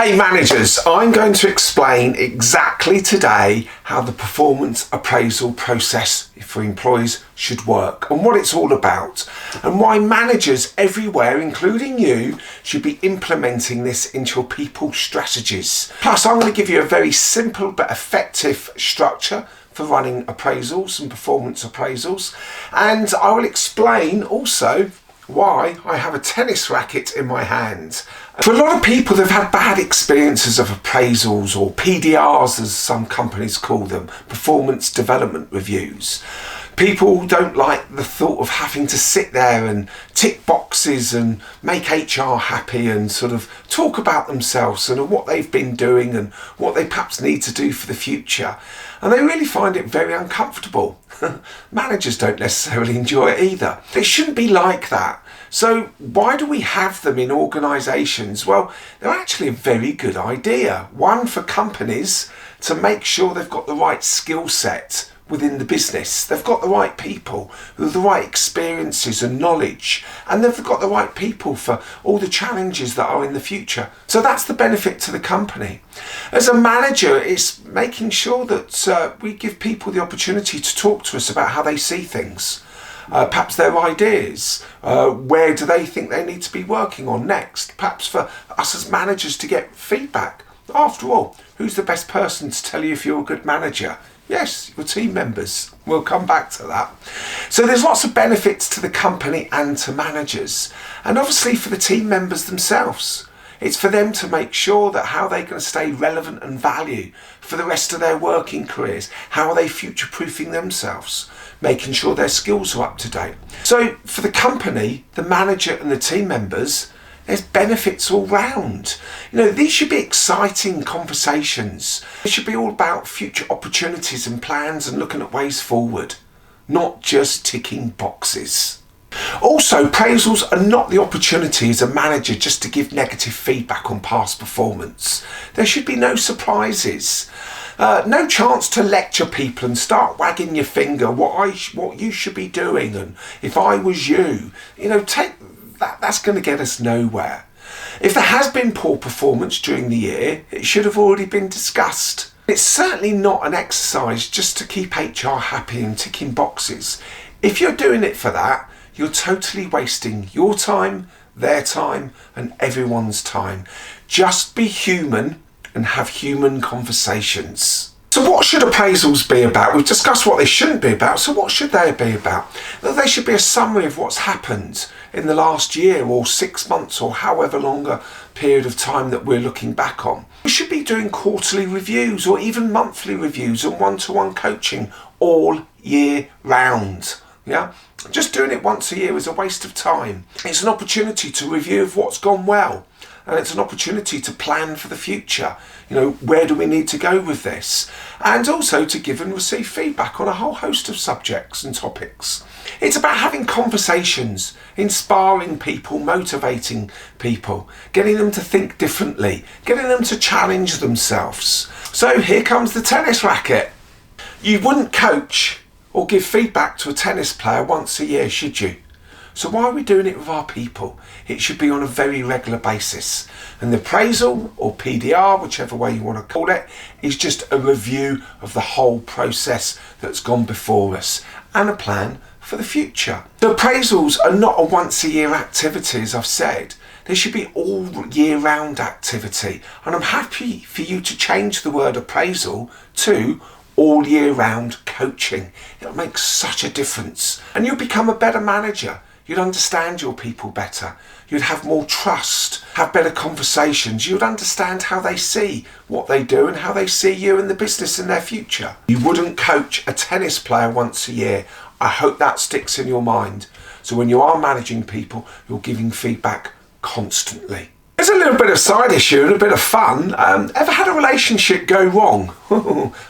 Hey managers, I'm going to explain exactly today how the performance appraisal process for employees should work and what it's all about, and why managers everywhere, including you, should be implementing this into your people strategies. Plus, I'm going to give you a very simple but effective structure for running appraisals and performance appraisals, and I will explain also why I have a tennis racket in my hand. For a lot of people, they've had bad experiences of appraisals, or PDRs as some companies call them, performance development reviews. People don't like the thought of having to sit there and tick boxes and make HR happy and sort of talk about themselves and what they've been doing and what they perhaps need to do for the future. And they really find it very uncomfortable. Managers don't necessarily enjoy it either. It shouldn't be like that. So why do we have them in organisations? Well, they're actually a very good idea. One, for companies to make sure they've got the right skill set within the business. They've got the right people with the right experiences and knowledge, and they've got the right people for all the challenges that are in the future. So that's the benefit to the company. As a manager, it's making sure that we give people the opportunity to talk to us about how they see things. Perhaps their ideas, where do they think they need to be working on next? Perhaps for us as managers to get feedback. After all, who's the best person to tell you if you're a good manager? Yes, your team members. We'll come back to that. So there's lots of benefits to the company and to managers, and obviously for the team members themselves. It's for them to make sure that how they're going to stay relevant and value for the rest of their working careers. How are they future-proofing themselves? Making sure their skills are up to date. So for the company, the manager and the team members, there's benefits all round. These should be exciting conversations. It should be all about future opportunities and plans and looking at ways forward, not just ticking boxes. Also, appraisals are not the opportunity as a manager just to give negative feedback on past performance. There should be no surprises. No chance to lecture people and start wagging your finger what you should be doing, and if I was you, that's going to get us nowhere. If there has been poor performance during the year, it should have already been discussed. It's certainly not an exercise just to keep HR happy and ticking boxes. If you're doing it for that, you're totally wasting your time, their time, and everyone's time. Just be human and have human conversations. So what should appraisals be about? We've discussed what they shouldn't be about, so what should they be about? Well, they should be a summary of what's happened in the last year or 6 months or however long a period of time that we're looking back on. We should be doing quarterly reviews or even monthly reviews and one-to-one coaching all year round. Yeah, just doing it once a year is a waste of time. It's an opportunity to review of what's gone well, and it's an opportunity to plan for the future. Where do we need to go with this? And also to give and receive feedback on a whole host of subjects and topics. It's about having conversations, inspiring people, motivating people, getting them to think differently, getting them to challenge themselves. So here comes the tennis racket. You wouldn't coach or give feedback to a tennis player once a year, should you? So why are we doing it with our people? It should be on a very regular basis. And the appraisal, or PDR, whichever way you want to call it, is just a review of the whole process that's gone before us and a plan for the future. The appraisals are not a once a year activity, as I've said. They should be all year round activity. And I'm happy for you to change the word appraisal to all year round coaching. It'll make such a difference. And you'll become a better manager. You'd understand your people better. You'd have more trust, have better conversations. You'd understand how they see what they do and how they see you and the business in their future. You wouldn't coach a tennis player once a year. I hope that sticks in your mind. So when you are managing people, you're giving feedback constantly. There's a little bit of side issue and a bit of fun. Ever had a relationship go wrong?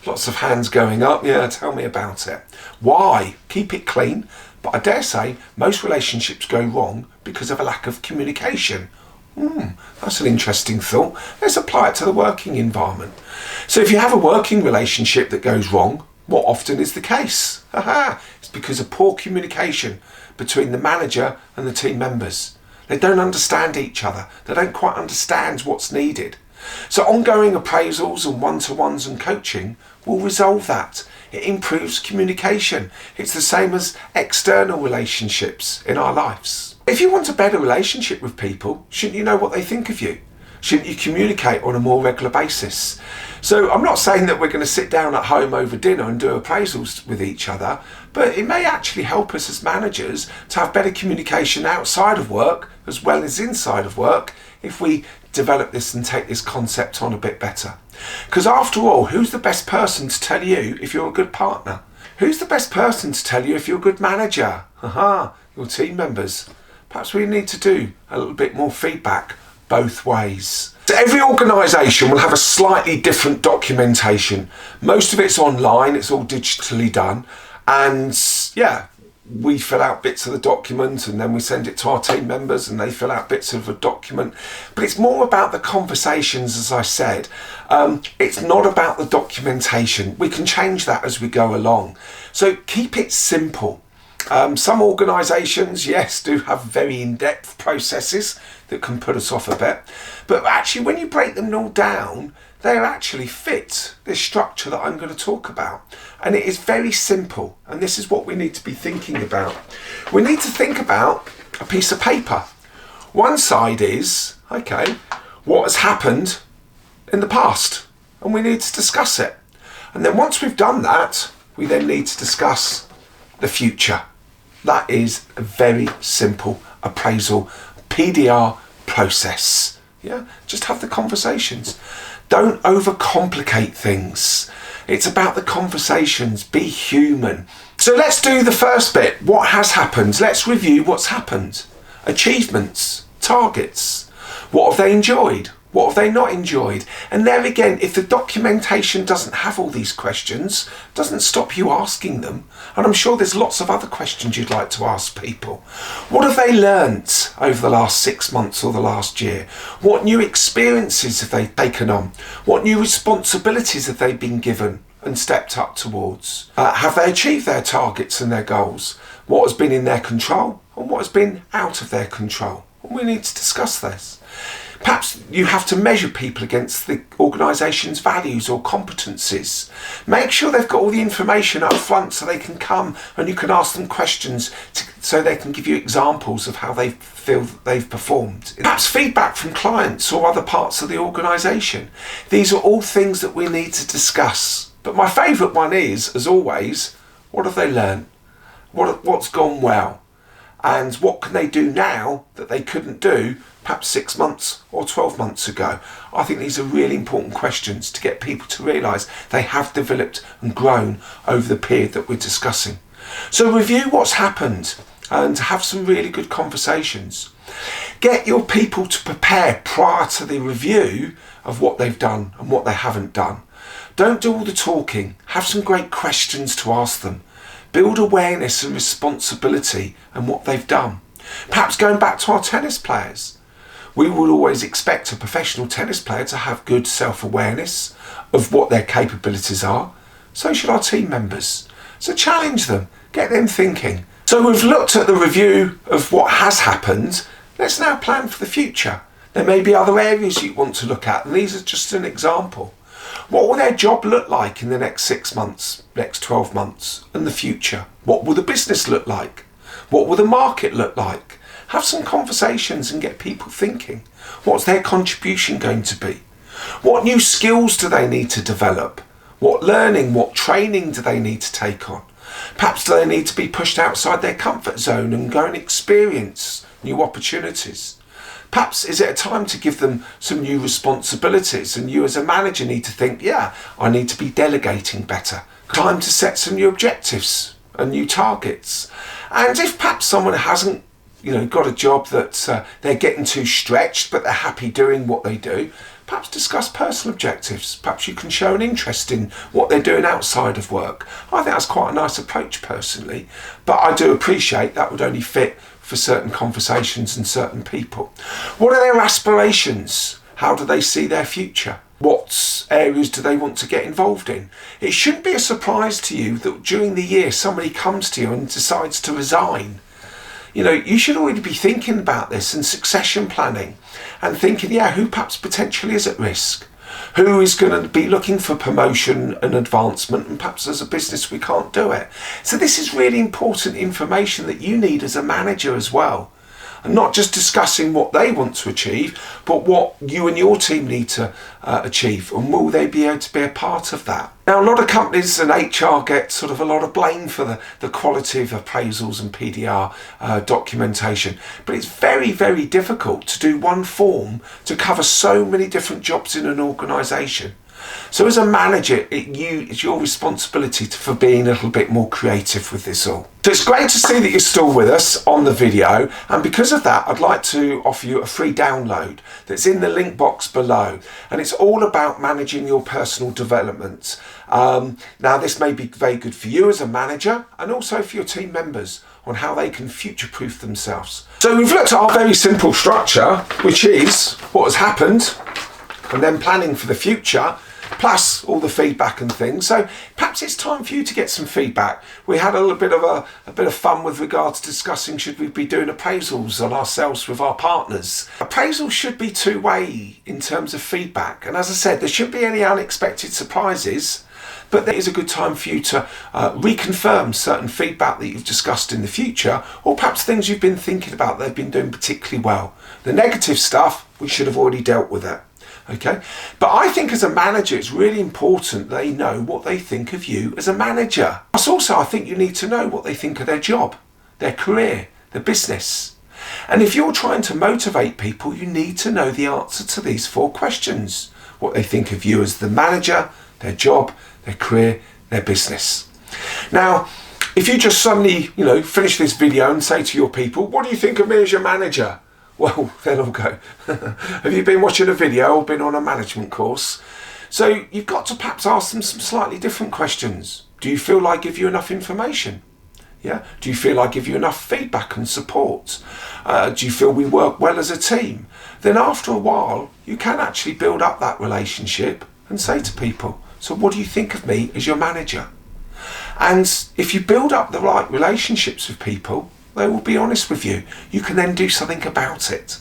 Lots of hands going up. Yeah, tell me about it. Why? Keep it clean. But I dare say most relationships go wrong because of a lack of communication. That's an interesting thought. Let's apply it to the working environment. So if you have a working relationship that goes wrong, what often is the case? It's because of poor communication between the manager and the team members. They don't understand each other. They don't quite understand what's needed. So ongoing appraisals and one-to-ones and coaching will resolve that. It improves communication. It's the same as external relationships in our lives. If you want a better relationship with people, shouldn't you know what they think of you? Shouldn't you communicate on a more regular basis? So I'm not saying that we're going to sit down at home over dinner and do appraisals with each other, but it may actually help us as managers to have better communication outside of work as well as inside of work if we develop this and take this concept on a bit better. Because after all, who's the best person to tell you if you're a good partner? Who's the best person to tell you if you're a good manager? Your team members. Perhaps we need to do a little bit more feedback both ways. So every organisation will have a slightly different documentation. Most of it's online, it's all digitally done, and yeah, we fill out bits of the document and then we send it to our team members and they fill out bits of a document. But it's more about the conversations, as I said. It's not about the documentation. We can change that as we go along. So keep it simple. Some organisations, yes, do have very in-depth processes that can put us off a bit. But actually, when you break them all down, they actually fit this structure that I'm going to talk about. And it is very simple. And this is what we need to be thinking about. We need to think about a piece of paper. One side is, okay, what has happened in the past? And we need to discuss it. And then once we've done that, we then need to discuss the future. That is a very simple appraisal PDR process. Yeah, just have the conversations. Don't overcomplicate things. It's about the conversations. Be human. So let's do the first bit. What has happened? Let's review what's happened. Achievements, targets. What have they enjoyed? What have they not enjoyed? And there again, if the documentation doesn't have all these questions, doesn't stop you asking them. And I'm sure there's lots of other questions you'd like to ask people. What have they learnt over the last 6 months or the last year? What new experiences have they taken on? What new responsibilities have they been given and stepped up towards? Have they achieved their targets and their goals? What has been in their control and what has been out of their control? And we need to discuss this. Perhaps you have to measure people against the organisation's values or competencies. Make sure they've got all the information up front so they can come and you can ask them questions so they can give you examples of how they feel that they've performed. Perhaps feedback from clients or other parts of the organisation. These are all things that we need to discuss. But my favourite one is, as always, what have they learned? What's gone well? And what can they do now that they couldn't do perhaps 6 months or 12 months ago? I think these are really important questions to get people to realise they have developed and grown over the period that we're discussing. So review what's happened and have some really good conversations. Get your people to prepare prior to the review of what they've done and what they haven't done. Don't do all the talking. Have some great questions to ask them. Build awareness and responsibility and what they've done. Perhaps going back to our tennis players. We would always expect a professional tennis player to have good self-awareness of what their capabilities are. So should our team members. So challenge them, get them thinking. So we've looked at the review of what has happened. Let's now plan for the future. There may be other areas you want to look at, and these are just an example. What will their job look like in the next 6 months, next 12 months, and the future? What will the business look like? What will the market look like? Have some conversations and get people thinking. What's their contribution going to be? What new skills do they need to develop? What learning, what training do they need to take on? Perhaps do they need to be pushed outside their comfort zone and go and experience new opportunities? Perhaps is it a time to give them some new responsibilities and you as a manager need to think, yeah, I need to be delegating better. Time to set some new objectives and new targets. And if perhaps someone hasn't got a job that they're getting too stretched but they're happy doing what they do, perhaps discuss personal objectives. Perhaps you can show an interest in what they're doing outside of work. I think that's quite a nice approach personally, but I do appreciate that would only fit for certain conversations and certain people. What are their aspirations? How do they see their future? What areas do they want to get involved in? It shouldn't be a surprise to you that during the year somebody comes to you and decides to resign. you know, you should already be thinking about this and succession planning and thinking, yeah, who perhaps potentially is at risk? Who is going to be looking for promotion and advancement, and perhaps as a business we can't do it. So this is really important information that you need as a manager as well. And not just discussing what they want to achieve, but what you and your team need to achieve, and will they be able to be a part of that? Now, a lot of companies and HR get sort of a lot of blame for the quality of appraisals and PDR documentation, but it's very, very difficult to do one form to cover so many different jobs in an organisation. So as a manager, it's your responsibility for being a little bit more creative with this all. So it's great to see that you're still with us on the video, and because of that I'd like to offer you a free download that's in the link box below, and it's all about managing your personal development. Now this may be very good for you as a manager and also for your team members on how they can future-proof themselves. So we've looked at our very simple structure, which is what has happened and then planning for the future, plus all the feedback and things. So perhaps it's time for you to get some feedback. We had a little bit of fun with regards to discussing, should we be doing appraisals on ourselves with our partners. Appraisals should be two-way in terms of feedback, and as I said, there shouldn't be any unexpected surprises, but there is a good time for you to reconfirm certain feedback that you've discussed in the future, or perhaps things you've been thinking about they've been doing particularly well. The negative stuff, we should have already dealt with it. Okay, but I think as a manager it's really important they know what they think of you as a manager. Plus also I think you need to know what they think of their job, their career, their business. And if you're trying to motivate people, you need to know the answer to these 4 questions. What they think of you as the manager, their job, their career, their business. Now, if you just suddenly, you know, finish this video and say to your people, what do you think of me as your manager? Well, then I'll go, have you been watching a video or been on a management course? So you've got to perhaps ask them some slightly different questions. Do you feel I give you enough information? Yeah. Do you feel I give you enough feedback and support? Do you feel we work well as a team? Then after a while, you can actually build up that relationship and say to people, so what do you think of me as your manager? And if you build up the right relationships with people, they will be honest with you. You can then do something about it.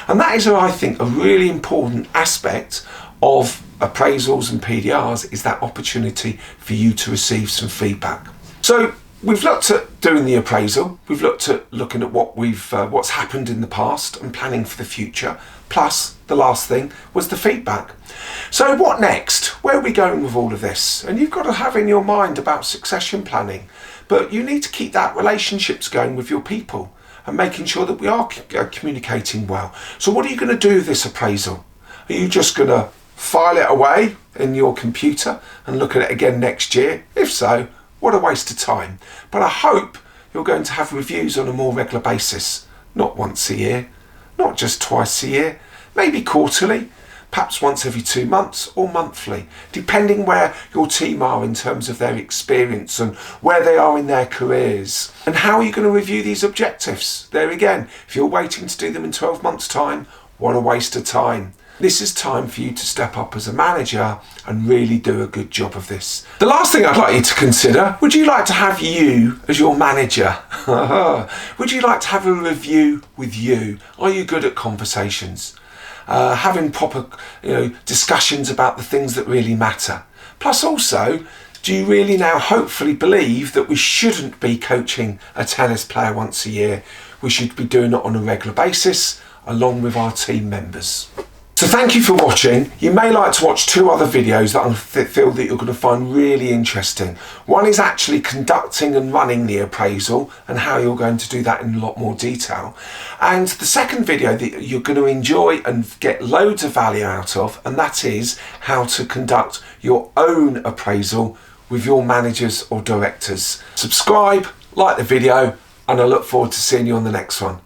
And that is, I think, a really important aspect of appraisals and PDRs, is that opportunity for you to receive some feedback. So we've looked at doing the appraisal, we've looked at looking at what's happened in the past and planning for the future, plus the last thing was the feedback. So what next? Where are we going with all of this? And you've got to have in your mind about succession planning, but you need to keep that relationships going with your people and making sure that we are communicating well. So what are you going to do with this appraisal? Are you just going to file it away in your computer and look at it again next year? If so, what a waste of time. But I hope you're going to have reviews on a more regular basis, not once a year, not just twice a year, maybe quarterly, perhaps once every 2 months or monthly, depending where your team are in terms of their experience and where they are in their careers. And how are you going to review these objectives? There again, if you're waiting to do them in 12 months' time, what a waste of time. This is time for you to step up as a manager and really do a good job of this. The last thing I'd like you to consider, would you like to have you as your manager? Would you like to have a review with you? Are you good at conversations? Having proper discussions about the things that really matter. Plus also, do you really now hopefully believe that we shouldn't be coaching a tennis player once a year? We should be doing it on a regular basis along with our team members. So thank you for watching. You may like to watch 2 other videos that I feel that you're going to find really interesting. One is actually conducting and running the appraisal and how you're going to do that in a lot more detail. And the second video that you're going to enjoy and get loads of value out of, and that is how to conduct your own appraisal with your managers or directors. Subscribe, like the video, and I look forward to seeing you on the next one.